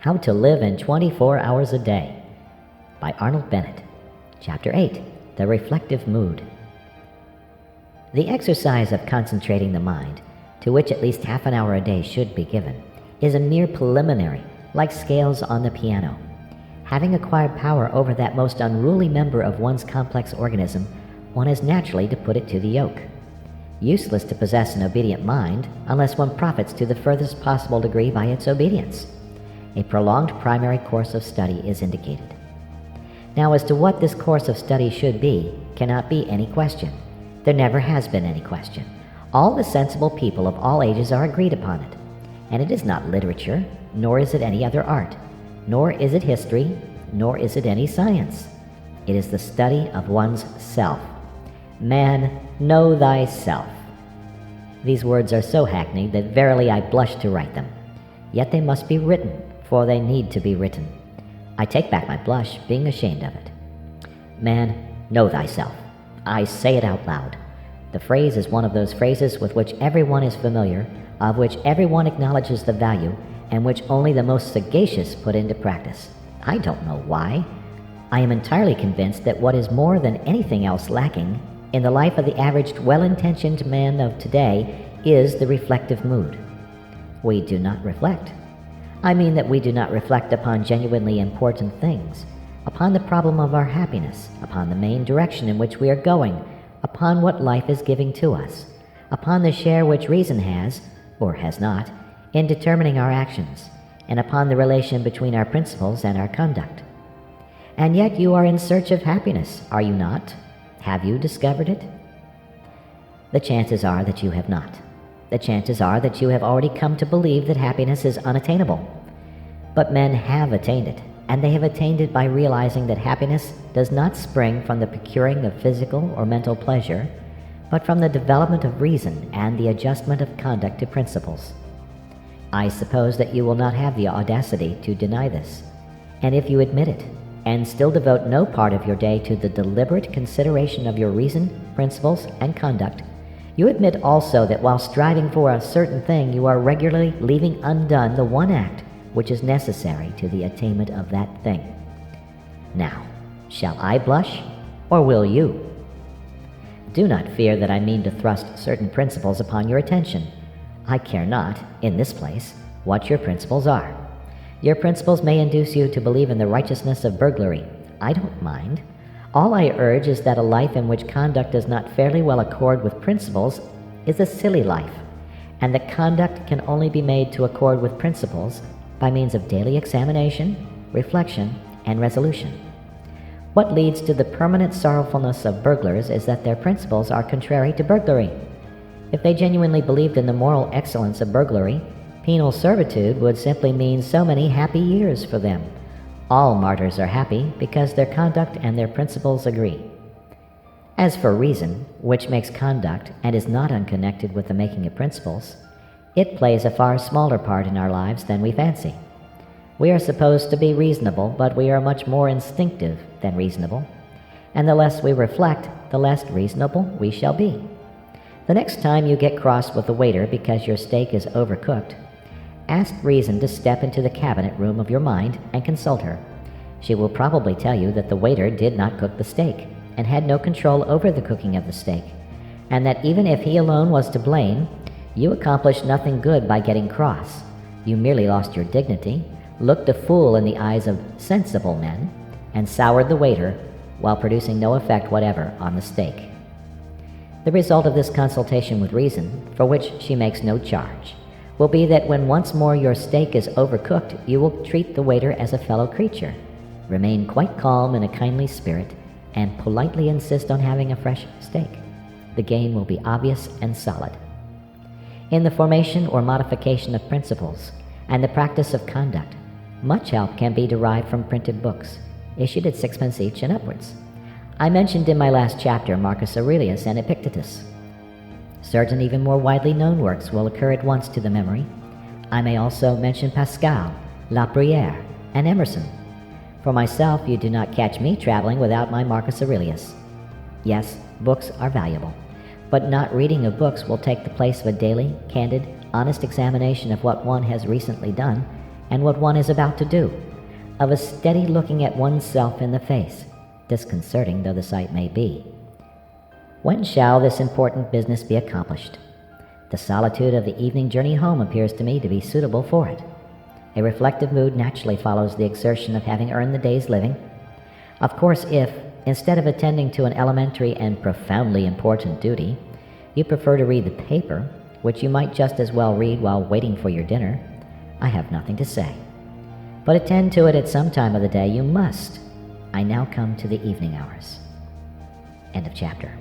How to Live in 24 Hours a Day by Arnold Bennett. Chapter 8, The Reflective Mood. The exercise of concentrating the mind, to which at least half an hour a day should be given, is a mere preliminary, like scales on the piano. Having acquired power over that most unruly member of one's complex organism, one is naturally to put it to the yoke. Useless to possess an obedient mind unless one profits to the furthest possible degree by its obedience. A prolonged primary course of study is indicated. Now, as to what this course of study should be, cannot be any question. There never has been any question. All the sensible people of all ages are agreed upon it. And it is not literature, nor is it any other art, nor is it history, nor is it any science. It is the study of one's self. Man, know thyself. These words are so hackneyed that verily I blush to write them. Yet they must be written, for they need to be written. I take back my blush, being ashamed of it. Man, know thyself. I say it out loud. The phrase is one of those phrases with which everyone is familiar, of which everyone acknowledges the value, and which only the most sagacious put into practice. I don't know why. I am entirely convinced that what is more than anything else lacking in the life of the average well-intentioned man of today is the reflective mood. We do not reflect. I mean that we do not reflect upon genuinely important things, upon the problem of our happiness, upon the main direction in which we are going, upon what life is giving to us, upon the share which reason has, or has not, in determining our actions, and upon the relation between our principles and our conduct. And yet you are in search of happiness, are you not? Have you discovered it? The chances are that you have not. The chances are that you have already come to believe that happiness is unattainable. But men have attained it, and they have attained it by realizing that happiness does not spring from the procuring of physical or mental pleasure, but from the development of reason and the adjustment of conduct to principles. I suppose that you will not have the audacity to deny this, and if you admit it, and still devote no part of your day to the deliberate consideration of your reason, principles, and conduct, you admit also that while striving for a certain thing, you are regularly leaving undone the one act which is necessary to the attainment of that thing. Now, shall I blush, or will you? Do not fear that I mean to thrust certain principles upon your attention. I care not, in this place, what your principles are. Your principles may induce you to believe in the righteousness of burglary. I don't mind. All I urge is that a life in which conduct does not fairly well accord with principles is a silly life, and that conduct can only be made to accord with principles by means of daily examination, reflection, and resolution. What leads to the permanent sorrowfulness of burglars is that their principles are contrary to burglary. If they genuinely believed in the moral excellence of burglary, penal servitude would simply mean so many happy years for them. All martyrs are happy because their conduct and their principles agree. As for reason, which makes conduct and is not unconnected with the making of principles, it plays a far smaller part in our lives than we fancy. We are supposed to be reasonable, but we are much more instinctive than reasonable, and the less we reflect, the less reasonable we shall be. The next time you get cross with the waiter because your steak is overcooked, ask reason to step into the cabinet room of your mind and consult her. She will probably tell you that the waiter did not cook the steak and had no control over the cooking of the steak, and that even if he alone was to blame, you accomplished nothing good by getting cross. You merely lost your dignity, looked a fool in the eyes of sensible men, and soured the waiter while producing no effect whatever on the steak. The result of this consultation with reason, for which she makes no charge, will be that when once more your steak is overcooked, you will treat the waiter as a fellow creature, remain quite calm in a kindly spirit, and politely insist on having a fresh steak. The gain will be obvious and solid. In the formation or modification of principles and the practice of conduct, much help can be derived from printed books, issued at 6 each and upwards. I mentioned in my last chapter Marcus Aurelius and Epictetus. Certain even more widely known works will occur at once to the memory. I may also mention Pascal, La Bruyere, and Emerson. For myself, you do not catch me traveling without my Marcus Aurelius. Yes, books are valuable, but not reading of books will take the place of a daily, candid, honest examination of what one has recently done and what one is about to do, of a steady looking at oneself in the face, disconcerting though the sight may be. When shall this important business be accomplished? The solitude of the evening journey home appears to me to be suitable for it. A reflective mood naturally follows the exertion of having earned the day's living. Of course, if, instead of attending to an elementary and profoundly important duty, you prefer to read the paper, which you might just as well read while waiting for your dinner, I have nothing to say. But attend to it at some time of the day you must. I now come to the evening hours. End of chapter.